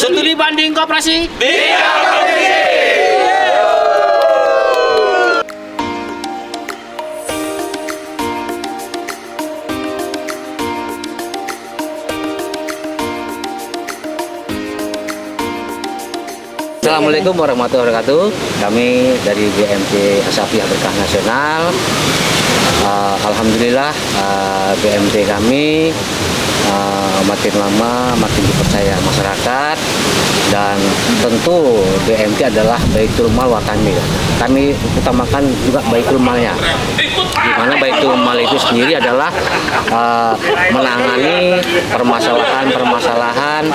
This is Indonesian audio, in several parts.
Studi banding koperasi. Assalamualaikum warahmatullahi wabarakatuh. Kami dari BMT Asapiah Berkah Nasional. Alhamdulillah BMT kami makin lama makin dipercaya masyarakat, dan tentu BMT adalah Baitul Mal Watani. Kami utamakan juga Baitul Malnya, di mana Baitul Mal itu sendiri adalah menangani permasalahan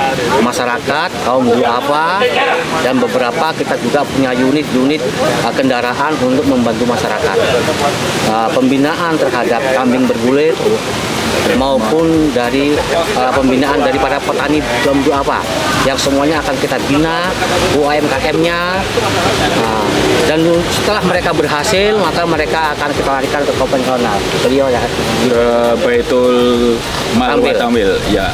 masyarakat kaum duafa, dan beberapa kita juga punya unit-unit kendaraan untuk membantu masyarakat. Pembinaan terhadap kambing bergulir maupun dari pembinaan daripada petani kaum duafa yang semuanya akan kita bina UMKM-nya, dan setelah mereka berhasil maka mereka akan kita larikan ke konvensional. Beliau ya Baitul Mal Watamil ya.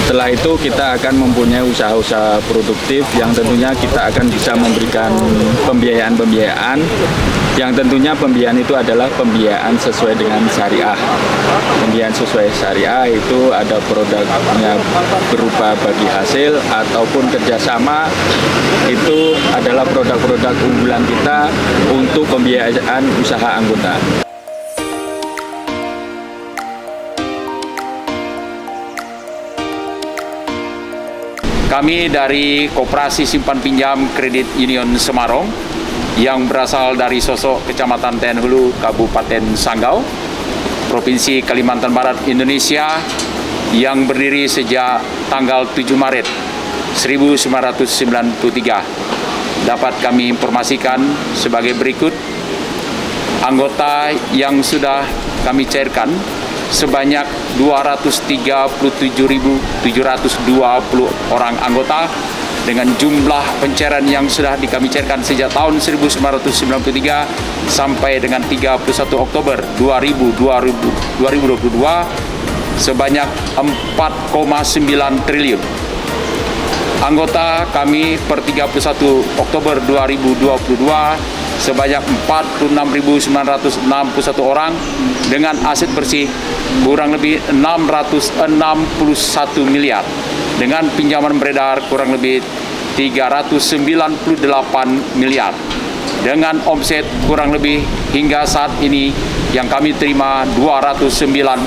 Setelah itu kita akan mempunyai usaha-usaha produktif yang tentunya kita akan bisa memberikan pembiayaan yang tentunya pembiayaan itu adalah pembiayaan sesuai dengan syariah. Pembiayaan sesuai syariah itu ada produknya berupa bagi hasil ataupun kerjasama, itu adalah produk-produk unggulan kita untuk pembiayaan usaha anggota. Kami dari Koperasi Simpan Pinjam Kredit Union Semarang yang berasal dari Sosok, Kecamatan Tenhulu, Kabupaten Sanggau, Provinsi Kalimantan Barat, Indonesia, yang berdiri sejak tanggal 7 Maret 1993. Dapat kami informasikan sebagai berikut. Anggota yang sudah kami cairkan sebanyak 237.720 orang anggota, dengan jumlah pencairan yang sudah kami cairkan sejak tahun 1993 sampai dengan 31 Oktober 2022 sebanyak 4,9 triliun. Anggota kami per 31 Oktober 2022 sebanyak 46.961 orang dengan aset bersih kurang lebih 661 miliar, dengan pinjaman beredar kurang lebih 398 miliar, dengan omset kurang lebih hingga saat ini yang kami terima 297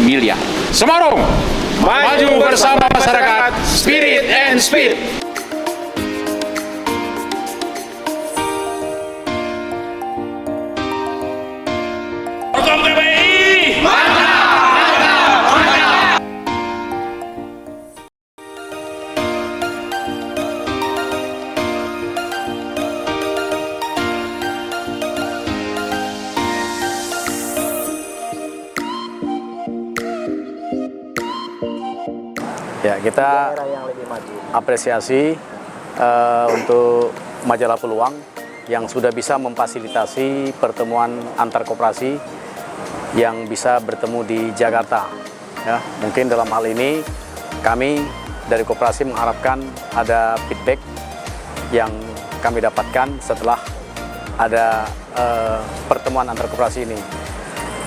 miliar. Semarang, maju bersama masyarakat, spirit and speed. Program KPI, ya, kita apresiasi untuk majalah Peluang yang sudah bisa memfasilitasi pertemuan antar koperasi yang bisa bertemu di Jakarta. Ya, mungkin dalam hal ini kami dari koperasi mengharapkan ada feedback yang kami dapatkan setelah ada pertemuan antar koperasi ini.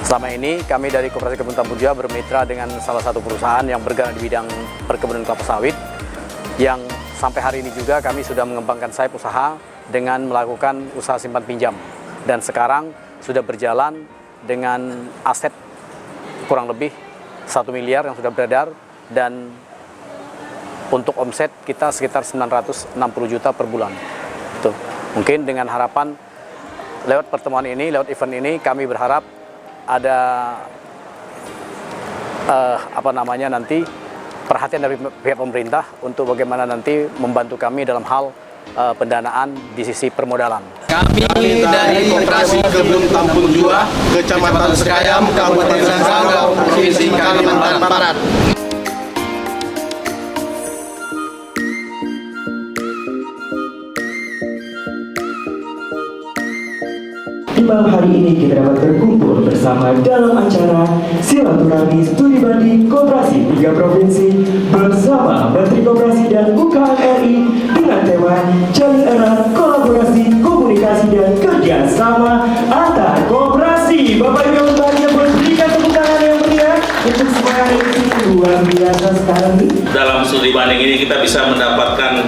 Selama ini kami dari Koperasi Kebun Tambunja bermitra dengan salah satu perusahaan yang bergerak di bidang perkebunan kelapa sawit, yang sampai hari ini juga kami sudah mengembangkan sayap usaha dengan melakukan usaha simpan pinjam, dan sekarang sudah berjalan dengan aset kurang lebih 1 miliar yang sudah beredar, dan untuk omset kita sekitar 960 juta per bulan. Tuh. Mungkin dengan harapan lewat pertemuan ini, lewat event ini, kami berharap ada nanti perhatian dari pihak pemerintah untuk bagaimana nanti membantu kami dalam hal pendanaan di sisi permodalan. Kami dari Koperasi Kebun Tambunja, Kecamatan Sekayam, Kabupaten Sanggau, Provinsi Kalimantan Barat. Di malam hari ini kita dapat berkumpul bersama dalam acara Silaturahmi Studi Banding Koperasi 3 Provinsi bersama Menteri Koperasi dan UKM RI dengan tema Jalin Erat Kolaborasi, Komunikasi dan Kerjasama Antar Koperasi. Bapak Ibu yang berbahagia, berikan tepuk tangan yang meriah untuk semangat ini luar biasa sekali. Dalam studi banding ini kita bisa mendapatkan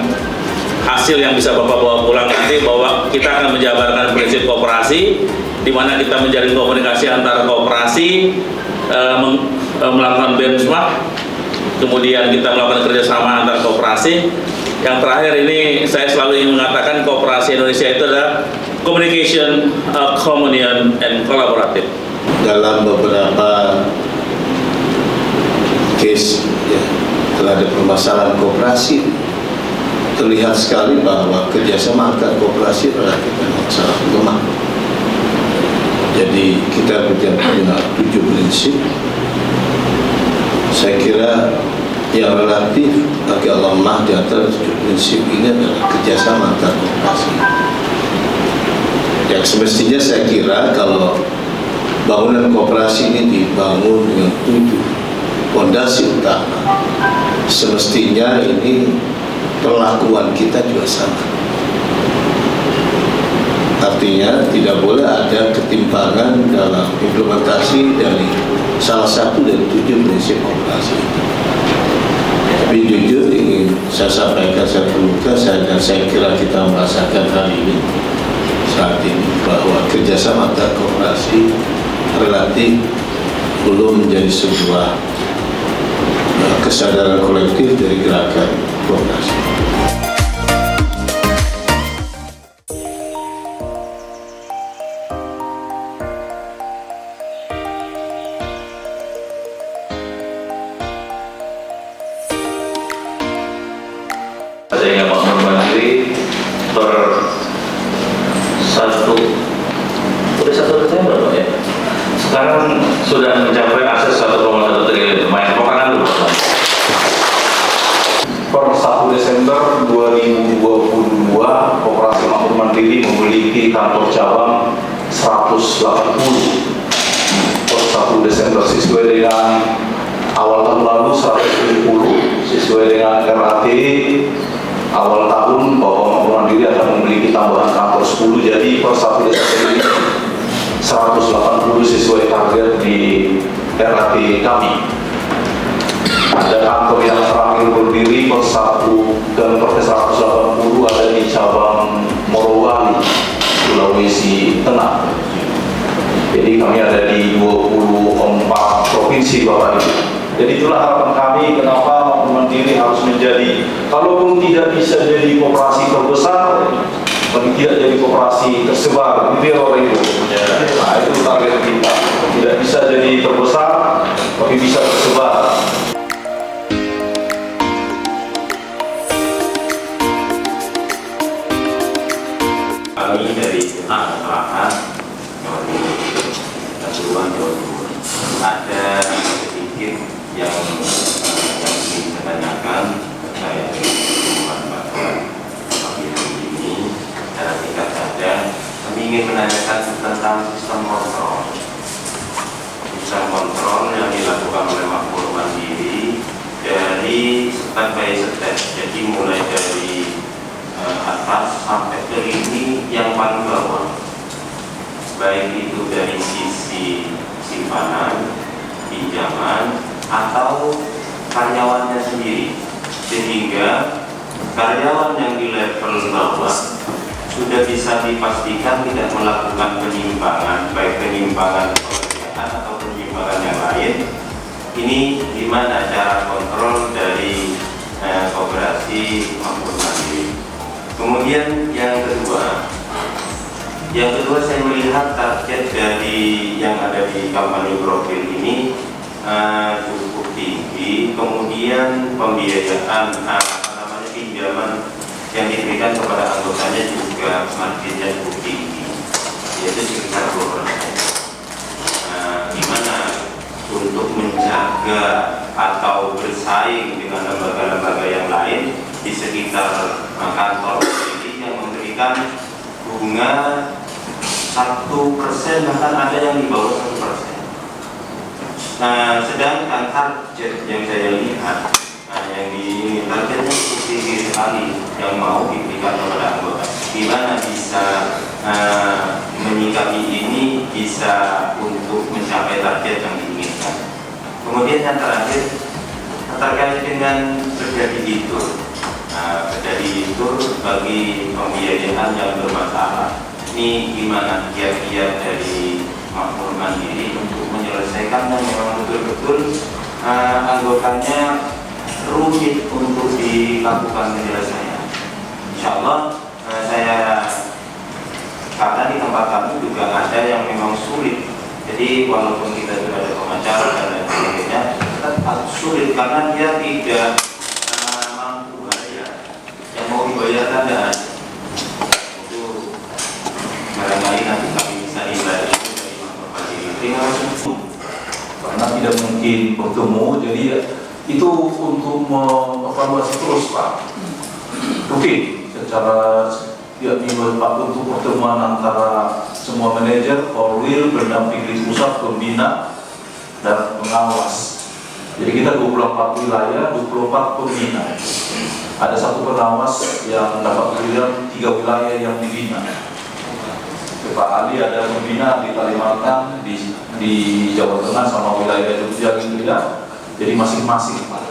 hasil yang bisa Bapak bawa pulang nanti, bahwa kita akan menjabarkan prinsip koperasi, di mana kita menjalin komunikasi antar koperasi, melakukan benchmark, kemudian kita melakukan kerjasama antar koperasi. Yang terakhir ini saya selalu ingin mengatakan koperasi Indonesia itu adalah communication, communion, and collaborative. Dalam beberapa case ya, terhadap permasalahan koperasi, terlihat sekali bahwa kerjasama antar koperasi relatif sangat lemah. Jadi kita berjalan dengan 7 prinsip. Saya kira yang relatif agak lemah di antara 7 prinsip ini adalah kerjasama antar koperasi. Yang semestinya saya kira kalau bangunan koperasi ini dibangun dengan 7 fondasi utama, semestinya ini perlakuan kita juga sama. Artinya tidak boleh ada ketimpangan dalam implementasi dari salah satu dari 7 prinsip koperasi. Tapi jujur ingin saya sampaikan satu muka, dan saya kira kita merasakan hari ini, saat ini, bahwa kerjasama antar koperasi relatif belum menjadi sebuah kesadaran kolektif dari gerakan koperasi. Sehingga Pak Menteri udah 1 Desember Pak ya. Sekarang sudah mencapai aset 1,1 triliun. Lumayan, pokangan dulu Pak. Per 1 Desember 2022, Koperasi Makmur Mandiri memiliki kantor cabang 180. Per 1 Desember sesuai dengan awal tahun lalu 170, sesuai dengan RAT awal tahun bahwa Makmur Mandiri akan memiliki tambahan kantor 10. Jadi per 1 Desember ini 180 sesuai target di RAT kami. Ada kantor yang terakhir berdiri per 1 dan per 180 ada di cabang Morowali, Sulawesi Tengah. Jadi kami ada di 24 provinsi Bapak Ibu. Jadi itulah harapan kami, kenapa Makmur Mandiri harus menjadi, kalaupun tidak bisa jadi koperasi terbesar, tapi tidak jadi koperasi tersebar, gitu ya Bapak Ibu. Nah itu target kita, tidak bisa jadi terbesar, tapi bisa tersebar. Kami dari arahan ada sedikit yang ingin ditanyakan terkait dengan pagi ini. Secara singkat saja, kami ingin menanyakan tentang sistem kontrol yang dilakukan oleh Makmur Mandiri dari step by step. Jadi mulai dari atas sampai ke lini yang paling bawah, baik itu dari sisi simpanan, pinjaman, atau karyawannya sendiri, sehingga karyawan yang di level bawah sudah bisa dipastikan tidak melakukan penyimpangan, baik penyimpangan pekerjaan atau penyimpangan yang lain. Ini gimana cara kontrol dari koperasi makmur mandiri. Kemudian yang kedua saya melihat target dari yang ada di kampanye profil ini cukup tinggi. Kemudian pembiayaan pinjaman yang diberikan kepada anggotanya juga marginnya cukup tinggi, yaitu sekitar 2%. Gimana untuk menjaga atau bersaing dengan lembaga-lembaga yang lain di sekitar kantor ini yang memberikan bunga 1%, bahkan ada yang di bawah 1%. Sedangkan target yang saya lihat, yang di targetnya cukup tinggi sekali yang mau diberikan kepada anggota. Gimana bisa menyikapi ini bisa untuk mencapai target yang diinginkan. Kemudian yang terakhir terkait dengan kreditur. Kreditur bagi pembiayaan yang bermasalah. Ini gimana kiat-kiat dari makmur mandiri untuk menyelesaikan yang memang betul-betul anggotanya rumit untuk dilakukan penyelesaian. Insya Allah karena di tempat kami juga ada yang memang sulit. Jadi walaupun kita sudah ada pengacara dan lain sebagainya, tetap sulit karena dia tidak mampu bayar. Yang mau dibayarkan ada. Itu barangkali nanti kami bisa nilai itu dari makmur mandiri. Terima kasih. Karena tidak mungkin bertemu, jadi itu untuk mengevaluasi terus Pak. Oke, secara tiap minggu Pak untuk pertemuan antara semua manajer, korwil, pendamping di pusat, pembina, dan pengawas. Jadi kita 24 wilayah, 24 pembina. Ada satu pengawas yang dapat pilihan 3 wilayah yang dibina. Pak Ali ada pembina di Kalimantan, di Jawa Tengah sama wilayah Jogja gitu ya. Jadi masing-masing Pak.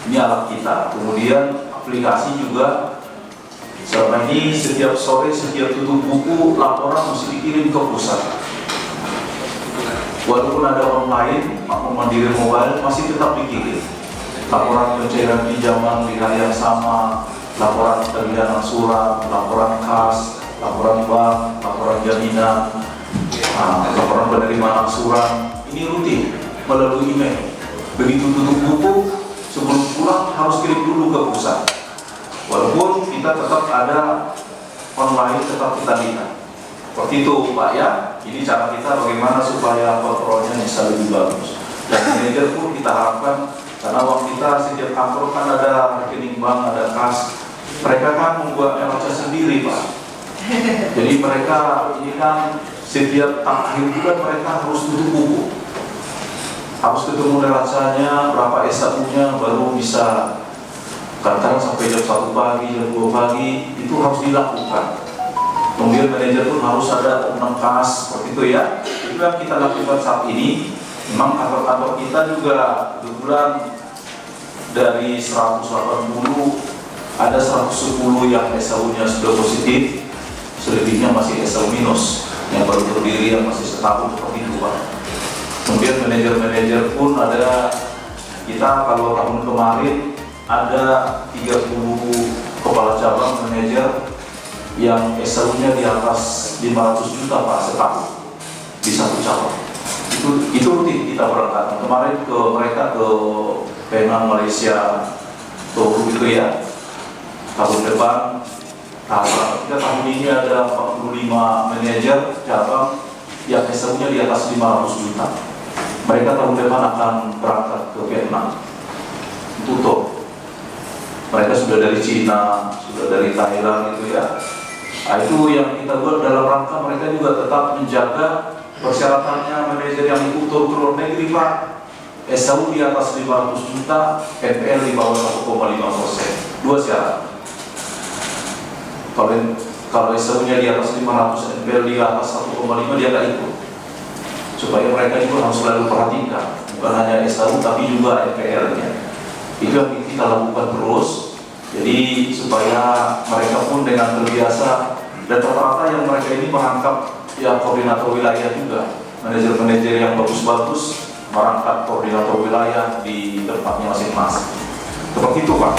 Ini alat kita. Kemudian aplikasi juga. Selama ini setiap sore, setiap tutup buku, laporan mesti dikirim ke pusat. Walaupun ada online, makmur mandiri mobile masih tetap dikirim. Laporan pencairan pinjaman di hari yang sama, laporan pembelian surat, laporan kas, laporan bank, laporan jaminan, laporan penerimaan angsuran. Ini rutin melalui email. Begitu tutup buku, sebelum pulang harus kirim dulu ke pusat. Walaupun kita tetap ada online, tetap kita lihat. Seperti itu Pak ya. Ini cara kita bagaimana supaya kontrolnya bisa lebih bagus. Dan manajer pun kita harapkan, karena uang kita setiap kantor kan ada rekening bank, ada kas. Mereka kan membuat neraca sendiri Pak. Jadi mereka ini kan setiap akhir bulan mereka harus tutup buku. Harus ketemu neracanya, berapa SAU-nya baru bisa. Kadang sampai jam 1 pagi, jam 2 pagi itu harus dilakukan. Kemudian manajer pun harus ada 6 kas seperti itu ya. Itu yang kita lakukan saat ini. Memang kantor-kantor kita juga kebetulan dari 180 ada 110 yang SAU-nya sudah positif, selebihnya masih SAU minus yang baru berdiri yang masih setahun seperti itu Pak. Kemudian manajer-manajer pun ada, kita kalau tahun kemarin ada 30 kepala cabang manajer yang SAU-nya di atas 500 juta Pak setahun di satu cabang. Itu rutin kita berangkat. Kemarin mereka ke Penang, Malaysia, Toru gitu ya. Tahun depan, kita tahun ini ada 45 manajer cabang yang SAU-nya di atas 500 juta. Mereka tahun depan akan berangkat ke Vietnam, tutup. Mereka sudah dari Cina, sudah dari Thailand gitu ya. Nah, itu yang kita buat dalam rangka mereka juga tetap menjaga persyaratannya manajer yang ikut tur ke luar negeri Pak. SAU di atas 500 juta, NPL di bawah 1,5%. 2 syarat. Kalau SU-nya di atas 500, NPL di atas 1,5 dia nggak ikut. Supaya mereka juga harus selalu perhatikan, bukan hanya SU tapi juga NPL-nya. Itu yang kita lakukan terus. Jadi supaya mereka pun dengan terbiasa, dan rata-rata yang mereka ini merangkap ya koordinator wilayah juga, manajer-manajer yang bagus-bagus merangkap koordinator wilayah di tempatnya masing-masing. Seperti itu Pak.